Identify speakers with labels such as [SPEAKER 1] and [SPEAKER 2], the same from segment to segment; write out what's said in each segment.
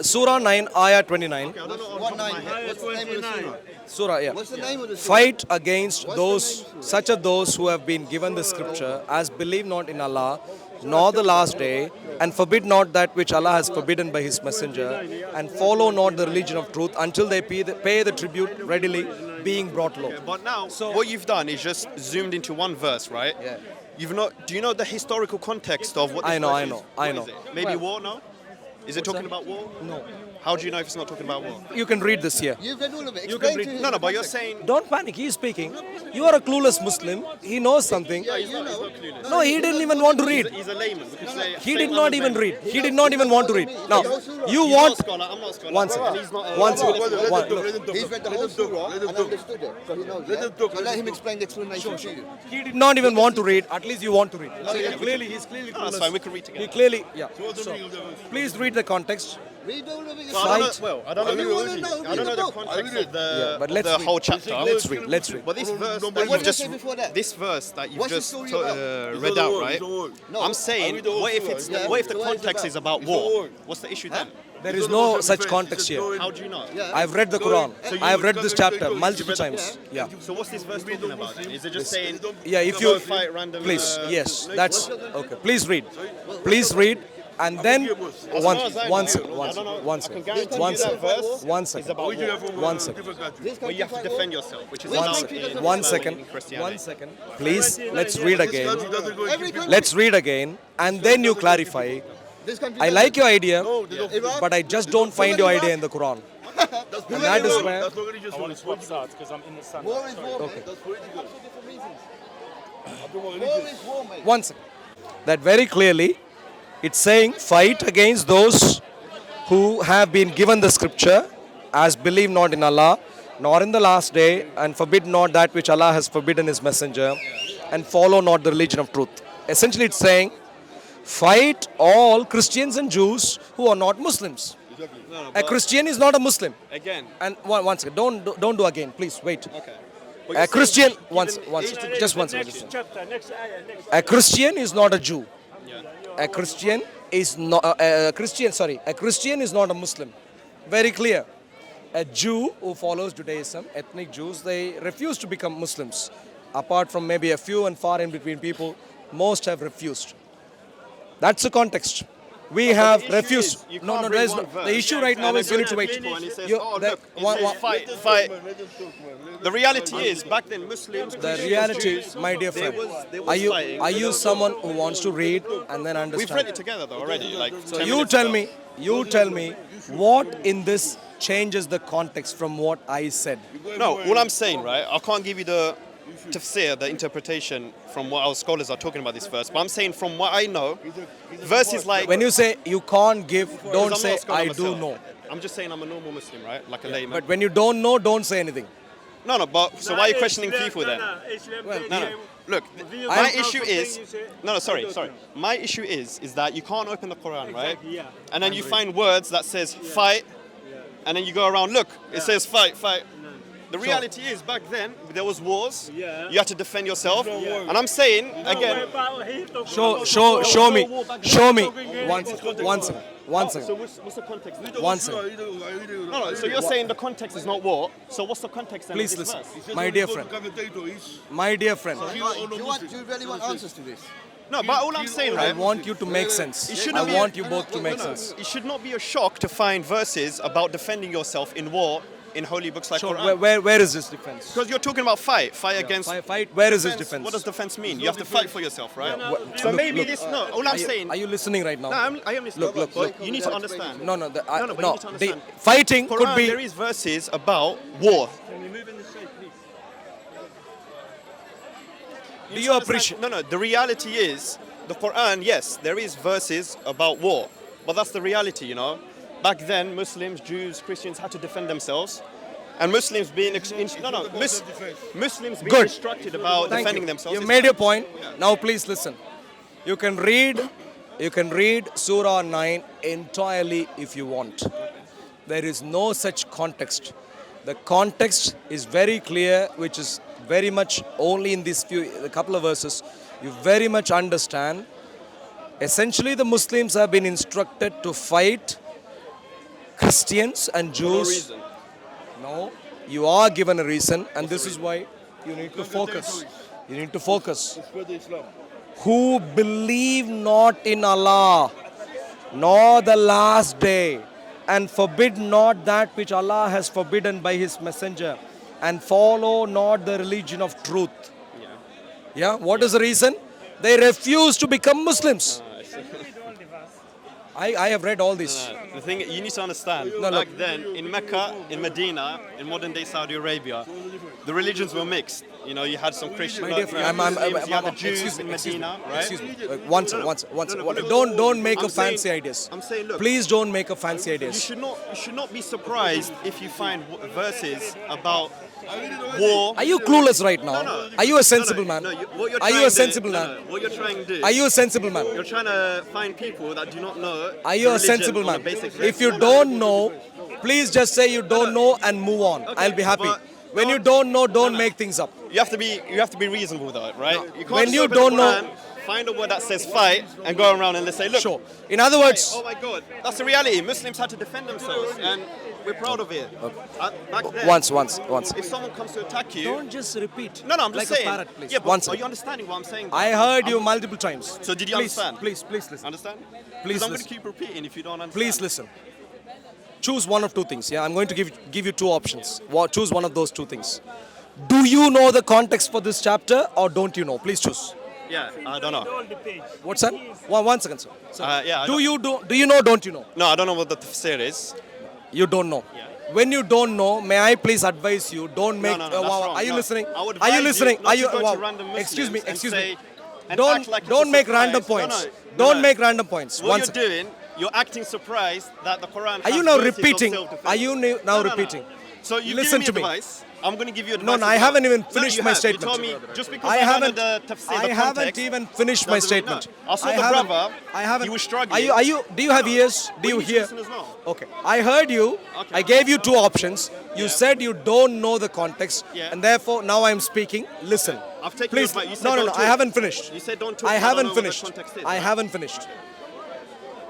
[SPEAKER 1] Surah 9, Ayah 29.
[SPEAKER 2] I don't know what nine. What's the name of the surah?
[SPEAKER 1] Surah, yeah.
[SPEAKER 2] What's the name of the surah?
[SPEAKER 1] Fight against those, such as those who have been given the scripture, as believe not in Allah, nor the last day, and forbid not that which Allah has forbidden by His messenger, and follow not the religion of truth until they pay the tribute readily, being brought low.
[SPEAKER 3] But now, what you've done is just zoomed into one verse, right?
[SPEAKER 1] Yeah.
[SPEAKER 3] You've not. Do you know the historical context of what? This
[SPEAKER 1] I know,
[SPEAKER 3] verse
[SPEAKER 1] I
[SPEAKER 3] is?
[SPEAKER 1] know,
[SPEAKER 3] What
[SPEAKER 1] I
[SPEAKER 3] is
[SPEAKER 1] know.
[SPEAKER 3] it? Maybe war? No. Is it talking
[SPEAKER 1] that?
[SPEAKER 3] about war?
[SPEAKER 1] No.
[SPEAKER 3] How do you know if it's not talking about war?
[SPEAKER 1] You can read this here.
[SPEAKER 2] You've read all of it.
[SPEAKER 1] You can
[SPEAKER 2] Explain
[SPEAKER 1] read-
[SPEAKER 2] to him
[SPEAKER 3] No, no.
[SPEAKER 2] the
[SPEAKER 3] But you're
[SPEAKER 2] context.
[SPEAKER 3] saying.
[SPEAKER 1] Don't panic, he is speaking. You are a clueless Muslim. He knows something.
[SPEAKER 3] He's not clueless.
[SPEAKER 1] No, he didn't even want to read.
[SPEAKER 3] He's a layman. Because
[SPEAKER 1] He did not even read. He did not even want to read. Now, you
[SPEAKER 3] He's
[SPEAKER 1] want.
[SPEAKER 3] not scholar. I'm not scholar.
[SPEAKER 1] One second.
[SPEAKER 3] And he's not.
[SPEAKER 1] One second. One- look.
[SPEAKER 2] He's read the whole surah and understood it, so he knows it. So let him explain the explanation to you.
[SPEAKER 1] He did not even want to read. At least you want to read. Clearly, he's clearly
[SPEAKER 3] No, that's
[SPEAKER 1] clueless.
[SPEAKER 3] fine. We can read together.
[SPEAKER 1] He clearly, yeah. So, please read the context.
[SPEAKER 2] Read all of it.
[SPEAKER 3] Well, I don't
[SPEAKER 1] Fight.
[SPEAKER 3] know, well, I don't know.
[SPEAKER 2] You wanna know,
[SPEAKER 3] I don't know
[SPEAKER 2] read
[SPEAKER 3] the
[SPEAKER 2] the book.
[SPEAKER 3] context of
[SPEAKER 1] Yeah, but
[SPEAKER 3] the,
[SPEAKER 1] let's
[SPEAKER 3] of the
[SPEAKER 1] read.
[SPEAKER 3] whole chapter.
[SPEAKER 1] Let's read. Let's read.
[SPEAKER 3] But this verse that
[SPEAKER 2] what
[SPEAKER 3] you've
[SPEAKER 2] did
[SPEAKER 3] just
[SPEAKER 2] it say before that?
[SPEAKER 3] this verse that you've
[SPEAKER 2] What's the
[SPEAKER 3] just
[SPEAKER 2] story about?
[SPEAKER 3] read out, right?
[SPEAKER 2] No,
[SPEAKER 3] I'm saying, what if it's
[SPEAKER 2] Yeah,
[SPEAKER 3] what if the
[SPEAKER 2] so what is it
[SPEAKER 3] context
[SPEAKER 2] about?
[SPEAKER 3] is about war? What's the issue then?
[SPEAKER 1] There is no such context here.
[SPEAKER 3] How do you know?
[SPEAKER 1] I've read the Quran. I've read this chapter multiple times. Yeah.
[SPEAKER 3] So what's this verse talking about then? Is it just saying
[SPEAKER 1] Yeah, if you
[SPEAKER 3] fight random?
[SPEAKER 1] please, yes, that's okay. Please read. Please read, and then one second.
[SPEAKER 3] Where you have to defend yourself, which is
[SPEAKER 1] One
[SPEAKER 3] allowed
[SPEAKER 1] second.
[SPEAKER 3] in
[SPEAKER 1] One
[SPEAKER 3] Islam
[SPEAKER 1] second.
[SPEAKER 3] and in Christianity.
[SPEAKER 1] One second. Please, let's read again.
[SPEAKER 2] Every country-
[SPEAKER 1] Let's read again, and then you clarify.
[SPEAKER 2] this country
[SPEAKER 1] I
[SPEAKER 2] does
[SPEAKER 1] like
[SPEAKER 2] it.
[SPEAKER 1] your idea,
[SPEAKER 2] Iraq?
[SPEAKER 1] but I just don't find your idea in the Quran. And that is where.
[SPEAKER 4] I want to swap sides because I'm in the sun.
[SPEAKER 2] War is war, mate. That's for different reasons. War is war, mate.
[SPEAKER 1] One second. That very clearly, it's saying fight against those who have been given the scripture, as believe not in Allah, nor in the last day, and forbid not that which Allah has forbidden His messenger, and follow not the religion of truth. Essentially, it's saying fight all Christians and Jews who are not Muslims. A Christian is not a Muslim.
[SPEAKER 3] Again,
[SPEAKER 1] And one second, don't do again, please wait.
[SPEAKER 3] okay.
[SPEAKER 1] A Christian, just one second.
[SPEAKER 4] Next chapter, next ayah, next.
[SPEAKER 1] A Christian is not a Jew. A Christian is not a Christian is not a Muslim. Very clear. A Jew who follows Judaism, ethnic Jews, they refuse to become Muslims. Apart from maybe a few and far in between people, most have refused. That's the context. We have
[SPEAKER 3] issue
[SPEAKER 1] refused.
[SPEAKER 3] is, you
[SPEAKER 1] No,
[SPEAKER 3] can't
[SPEAKER 1] no,
[SPEAKER 3] bring
[SPEAKER 1] there is
[SPEAKER 3] one
[SPEAKER 1] no.
[SPEAKER 3] verse.
[SPEAKER 1] The issue right now
[SPEAKER 3] And
[SPEAKER 1] is
[SPEAKER 3] then
[SPEAKER 1] you need to
[SPEAKER 3] you
[SPEAKER 1] wait.
[SPEAKER 3] finish one, it says,
[SPEAKER 1] You-
[SPEAKER 3] oh,
[SPEAKER 1] that-
[SPEAKER 3] look, it
[SPEAKER 1] one-
[SPEAKER 3] says
[SPEAKER 1] one-
[SPEAKER 3] fight. The reality is, back then Muslims,
[SPEAKER 1] The
[SPEAKER 3] Christians,
[SPEAKER 1] reality,
[SPEAKER 3] Jews,
[SPEAKER 1] my dear friend,
[SPEAKER 3] there was
[SPEAKER 1] are
[SPEAKER 3] fighting.
[SPEAKER 1] you someone who wants to read and then understand?
[SPEAKER 3] We've read it together though already. Like
[SPEAKER 1] So
[SPEAKER 3] 10
[SPEAKER 1] you
[SPEAKER 3] minutes
[SPEAKER 1] tell
[SPEAKER 3] ago.
[SPEAKER 1] me what in this changes the context from what I said.
[SPEAKER 3] No, all I'm saying, right? I can't give you the tafsir, the interpretation from what our scholars are talking about this verse. But I'm saying from what I know, verses like.
[SPEAKER 1] When you say you can't give,
[SPEAKER 3] Because
[SPEAKER 1] don't
[SPEAKER 3] I'm not
[SPEAKER 1] say
[SPEAKER 3] a scholar
[SPEAKER 1] I
[SPEAKER 3] myself.
[SPEAKER 1] do know.
[SPEAKER 3] I'm just saying I'm a normal Muslim, right? Like a layman.
[SPEAKER 1] But when you don't know, don't say anything.
[SPEAKER 3] No, but so why are you questioning people then? No. Look, my issue is sorry. My issue is that you can't open the Quran, right?
[SPEAKER 4] Exactly, yeah.
[SPEAKER 3] And then you find words that says fight, and then you go around. Look, it says fight. The reality is back then there was wars.
[SPEAKER 4] Yeah.
[SPEAKER 3] You had to defend yourself, and I'm saying again.
[SPEAKER 1] Show me. One second.
[SPEAKER 3] So what's the context? Then?
[SPEAKER 1] One second.
[SPEAKER 3] No. So you're saying the context is not war. So what's the context then?
[SPEAKER 1] Please
[SPEAKER 3] of this
[SPEAKER 1] listen.
[SPEAKER 3] verse?
[SPEAKER 1] My dear friend. My dear friend.
[SPEAKER 2] Do you really want answers to this?
[SPEAKER 3] No, but all I'm saying,
[SPEAKER 1] I
[SPEAKER 3] right?
[SPEAKER 1] want you to make sense.
[SPEAKER 3] It
[SPEAKER 1] I
[SPEAKER 3] shouldn't be-
[SPEAKER 1] want you both to make
[SPEAKER 3] No,
[SPEAKER 1] sense.
[SPEAKER 3] it should not be a shock to find verses about defending yourself in war in holy books like
[SPEAKER 1] Sure.
[SPEAKER 3] Quran.
[SPEAKER 1] Where is this defense?
[SPEAKER 3] Because you're talking about fight against.
[SPEAKER 1] Fight. Where is this
[SPEAKER 3] defense.
[SPEAKER 1] defense?
[SPEAKER 3] What does defense mean? You have to fight for yourself, right? So
[SPEAKER 1] Look,
[SPEAKER 3] maybe
[SPEAKER 1] look.
[SPEAKER 3] this. No, all I'm saying.
[SPEAKER 1] Are you listening right now?
[SPEAKER 3] No, I am listening.
[SPEAKER 1] Look,
[SPEAKER 3] But you need to understand.
[SPEAKER 1] No.
[SPEAKER 3] No, but you need to
[SPEAKER 1] The
[SPEAKER 3] understand.
[SPEAKER 1] fighting
[SPEAKER 3] Quran,
[SPEAKER 1] could be.
[SPEAKER 3] there is verses about war.
[SPEAKER 4] Can you move in the shade, please?
[SPEAKER 1] Do you appreciate?
[SPEAKER 3] No. The reality is, the Quran. Yes, there is verses about war, but that's the reality, you know. Back then, Muslims, Jews, Christians had to defend themselves, and Muslims being Muslims being
[SPEAKER 1] Good.
[SPEAKER 3] instructed about
[SPEAKER 1] Thank
[SPEAKER 3] defending
[SPEAKER 1] you.
[SPEAKER 3] themselves.
[SPEAKER 1] You
[SPEAKER 3] is
[SPEAKER 1] made
[SPEAKER 3] fine.
[SPEAKER 1] your point. Now please listen. You can read Surah 9 entirely if you want. There is no such context. The context is very clear, which is very much only in these a couple of verses. You very much understand. Essentially, the Muslims have been instructed to fight Zoroastrians and
[SPEAKER 3] No
[SPEAKER 1] Jews.
[SPEAKER 3] reason.
[SPEAKER 1] No, you are given a reason, and this is why you need to focus. You need to focus. Who believe not in Allah, nor the last day, and forbid not that which Allah has forbidden by His messenger, and follow not the religion of truth.
[SPEAKER 3] Yeah.
[SPEAKER 1] Yeah, what is the reason? They refuse to become Muslims. I have read all this.
[SPEAKER 3] The thing you need to understand,
[SPEAKER 1] No,
[SPEAKER 3] back
[SPEAKER 1] look.
[SPEAKER 3] then in Mecca, in Medina, in modern day Saudi Arabia, the religions were mixed. You know, you had some Christians,
[SPEAKER 1] My dear
[SPEAKER 3] you had
[SPEAKER 1] friend,
[SPEAKER 3] Muslims, you had the Jews
[SPEAKER 1] excuse
[SPEAKER 3] in
[SPEAKER 1] me, excuse me,
[SPEAKER 3] Medina, right?
[SPEAKER 1] excuse me. Once,
[SPEAKER 3] No, no.
[SPEAKER 1] once.
[SPEAKER 3] No, no, but
[SPEAKER 1] Don't make
[SPEAKER 3] I'm
[SPEAKER 1] up fancy
[SPEAKER 3] saying-
[SPEAKER 1] ideas.
[SPEAKER 3] I'm saying, look,
[SPEAKER 1] Please don't make up fancy
[SPEAKER 3] you
[SPEAKER 1] ideas.
[SPEAKER 3] should not be surprised if you find verses about war.
[SPEAKER 1] Are you clueless right now?
[SPEAKER 3] No.
[SPEAKER 1] Are you a sensible
[SPEAKER 3] No,
[SPEAKER 1] man?
[SPEAKER 3] no, what you're
[SPEAKER 1] Are you
[SPEAKER 3] trying
[SPEAKER 1] a
[SPEAKER 3] to-
[SPEAKER 1] sensible
[SPEAKER 3] no,
[SPEAKER 1] man?
[SPEAKER 3] no, what you're trying to do,
[SPEAKER 1] Are you a sensible man?
[SPEAKER 3] you're trying to find people that do not know.
[SPEAKER 1] Are you a
[SPEAKER 3] religion
[SPEAKER 1] sensible
[SPEAKER 3] on a
[SPEAKER 1] man?
[SPEAKER 3] basic
[SPEAKER 1] If you
[SPEAKER 3] level.
[SPEAKER 1] don't know, please just say you don't know and move on. I'll be happy.
[SPEAKER 3] but
[SPEAKER 1] When you
[SPEAKER 3] don't-
[SPEAKER 1] don't know, don't
[SPEAKER 3] no.
[SPEAKER 1] make things up.
[SPEAKER 3] You have to be reasonable though, right? You can't
[SPEAKER 1] When
[SPEAKER 3] just
[SPEAKER 1] you
[SPEAKER 3] open the
[SPEAKER 1] don't know-
[SPEAKER 3] Quran, find a word that says fight and go around and let's say, look,
[SPEAKER 1] Sure. In other words,
[SPEAKER 3] oh my God, that's the reality. Muslims had to defend themselves, and we're proud of it. Back then,
[SPEAKER 1] once.
[SPEAKER 3] if someone comes to attack you,
[SPEAKER 1] Don't just repeat.
[SPEAKER 3] no, I'm just
[SPEAKER 1] like
[SPEAKER 3] saying.
[SPEAKER 1] a parrot, please.
[SPEAKER 3] Yeah, but
[SPEAKER 1] Once.
[SPEAKER 3] are you understanding what I'm saying?
[SPEAKER 1] I heard you multiple times.
[SPEAKER 3] So did you
[SPEAKER 1] Please,
[SPEAKER 3] understand?
[SPEAKER 1] Please listen.
[SPEAKER 3] Understand?
[SPEAKER 1] Please
[SPEAKER 3] Because I'm going to
[SPEAKER 1] listen.
[SPEAKER 3] keep repeating if you don't understand.
[SPEAKER 1] Please listen. Choose one of two things. Yeah, I'm going to give you two options. Choose one of those two things. Do you know the context for this chapter or don't you know? Please choose.
[SPEAKER 3] Yeah, I don't know.
[SPEAKER 1] What's that? One second, sir.
[SPEAKER 3] Yeah, I
[SPEAKER 1] Do
[SPEAKER 3] don't-
[SPEAKER 1] you know? Don't you know?
[SPEAKER 3] No, I don't know what the tafsir is.
[SPEAKER 1] You don't know.
[SPEAKER 3] Yeah.
[SPEAKER 1] When you don't know, may I please advise you? Don't make.
[SPEAKER 3] no, that's wrong.
[SPEAKER 1] Are you
[SPEAKER 3] No.
[SPEAKER 1] listening?
[SPEAKER 3] I would
[SPEAKER 1] Are you
[SPEAKER 3] advise
[SPEAKER 1] listening?
[SPEAKER 3] not
[SPEAKER 1] Are
[SPEAKER 3] to
[SPEAKER 1] you?
[SPEAKER 3] go to
[SPEAKER 1] Wow.
[SPEAKER 3] random
[SPEAKER 1] Excuse me.
[SPEAKER 3] Muslims and
[SPEAKER 1] Excuse
[SPEAKER 3] say-
[SPEAKER 1] me.
[SPEAKER 3] and
[SPEAKER 1] Don't
[SPEAKER 3] act like it's
[SPEAKER 1] don't
[SPEAKER 3] a
[SPEAKER 1] make random
[SPEAKER 3] surprise.
[SPEAKER 1] points.
[SPEAKER 3] No.
[SPEAKER 1] Don't make random points.
[SPEAKER 3] What
[SPEAKER 1] One
[SPEAKER 3] you're
[SPEAKER 1] second.
[SPEAKER 3] doing, you're acting surprised that the Quran.
[SPEAKER 1] Are you
[SPEAKER 3] has
[SPEAKER 1] now
[SPEAKER 3] verses of
[SPEAKER 1] repeating?
[SPEAKER 3] self-defense.
[SPEAKER 1] Are you now repeating?
[SPEAKER 3] So you
[SPEAKER 1] Listen
[SPEAKER 3] give
[SPEAKER 1] to
[SPEAKER 3] me
[SPEAKER 1] me.
[SPEAKER 3] advice. I'm going to give you advice.
[SPEAKER 1] No, I
[SPEAKER 3] as well.
[SPEAKER 1] haven't even
[SPEAKER 3] No,
[SPEAKER 1] finished
[SPEAKER 3] you
[SPEAKER 1] my
[SPEAKER 3] have.
[SPEAKER 1] statement.
[SPEAKER 3] You told me just because
[SPEAKER 1] I
[SPEAKER 3] I
[SPEAKER 1] haven't.
[SPEAKER 3] the tafsir,
[SPEAKER 1] I
[SPEAKER 3] the
[SPEAKER 1] haven't
[SPEAKER 3] context,
[SPEAKER 1] even finished my
[SPEAKER 3] doesn't mean
[SPEAKER 1] statement.
[SPEAKER 3] no. I saw the
[SPEAKER 1] haven't-
[SPEAKER 3] brother.
[SPEAKER 1] I haven't.
[SPEAKER 3] He was struggling.
[SPEAKER 1] Are you? Do you have ears? Do you
[SPEAKER 3] need to
[SPEAKER 1] hear?
[SPEAKER 3] listen as well.
[SPEAKER 1] Okay. I heard you.
[SPEAKER 3] Okay.
[SPEAKER 1] I gave you two options. You
[SPEAKER 3] Yeah.
[SPEAKER 1] said you don't know the context,
[SPEAKER 3] Yeah.
[SPEAKER 1] and therefore now I'm speaking. Listen.
[SPEAKER 3] I've taken
[SPEAKER 1] Please.
[SPEAKER 3] your advice. You said
[SPEAKER 1] No.
[SPEAKER 3] don't
[SPEAKER 1] I
[SPEAKER 3] talk.
[SPEAKER 1] haven't finished.
[SPEAKER 3] You said don't talk.
[SPEAKER 1] I
[SPEAKER 3] don't
[SPEAKER 1] haven't
[SPEAKER 3] know what the
[SPEAKER 1] finished.
[SPEAKER 3] context is,
[SPEAKER 1] I
[SPEAKER 3] right?
[SPEAKER 1] haven't finished.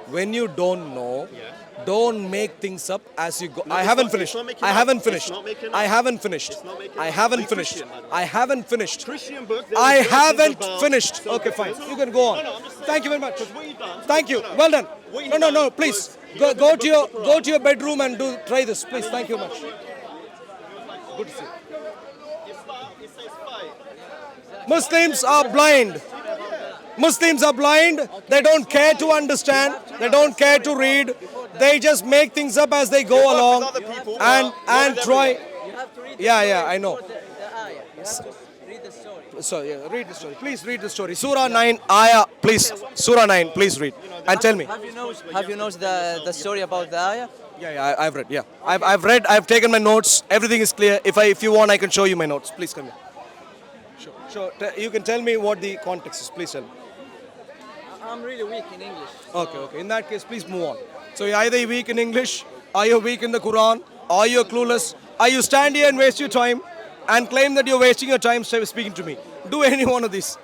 [SPEAKER 1] When you don't know,
[SPEAKER 3] Yeah.
[SPEAKER 1] don't make things up as you go.
[SPEAKER 3] No,
[SPEAKER 1] I
[SPEAKER 3] it's
[SPEAKER 1] haven't
[SPEAKER 3] not-
[SPEAKER 1] finished.
[SPEAKER 3] it's not making
[SPEAKER 1] I
[SPEAKER 3] up.
[SPEAKER 1] haven't
[SPEAKER 3] It's
[SPEAKER 1] finished.
[SPEAKER 3] not making
[SPEAKER 1] I
[SPEAKER 3] up.
[SPEAKER 1] haven't finished.
[SPEAKER 3] It's not making
[SPEAKER 1] I
[SPEAKER 3] up.
[SPEAKER 1] haven't
[SPEAKER 3] Are you
[SPEAKER 1] finished.
[SPEAKER 3] Christian, by the way?
[SPEAKER 1] I haven't finished.
[SPEAKER 3] Christian book. there
[SPEAKER 1] I
[SPEAKER 3] is verses
[SPEAKER 1] haven't
[SPEAKER 3] about
[SPEAKER 1] finished. Okay,
[SPEAKER 3] self-defense.
[SPEAKER 1] fine. You can go on.
[SPEAKER 3] No, I'm just saying,
[SPEAKER 1] Thank you very much.
[SPEAKER 3] because what you done-
[SPEAKER 1] Thank you.
[SPEAKER 3] no, no.
[SPEAKER 1] Well done.
[SPEAKER 3] What you
[SPEAKER 1] No.
[SPEAKER 3] done
[SPEAKER 1] Please
[SPEAKER 3] was you
[SPEAKER 1] go
[SPEAKER 3] opened
[SPEAKER 1] go
[SPEAKER 3] the
[SPEAKER 1] to your
[SPEAKER 3] book of
[SPEAKER 1] go
[SPEAKER 3] Quran.
[SPEAKER 1] to your bedroom and try this, please. Thank you much. Good to see you.
[SPEAKER 3] It says fight.
[SPEAKER 1] Muslims are blind. Muslims are blind. They don't care to understand. They don't care to read. They just make things up as they go
[SPEAKER 3] work with
[SPEAKER 1] along
[SPEAKER 3] other people,
[SPEAKER 1] and
[SPEAKER 3] not
[SPEAKER 1] try.
[SPEAKER 5] You have to read
[SPEAKER 1] Yeah, I know.
[SPEAKER 5] the ayah. You have to read the story.
[SPEAKER 1] So read the story. Please read the story. Surah 9, ayah. Please, Surah 9. Please read and tell me.
[SPEAKER 5] Have you known the story about the ayah?
[SPEAKER 1] Yeah, I've read. Yeah, I've read. I've taken my notes. Everything is clear. If you want, I can show you my notes. Please come here. Sure. You can tell me what the context is. Please tell me.
[SPEAKER 5] I'm really weak in English.
[SPEAKER 1] Okay. In that case, please move on. So you're either weak in English, or you're weak in the Quran, or you're clueless, or you stand here and waste your time and claim that you're wasting your time speaking to me. Do any one of these.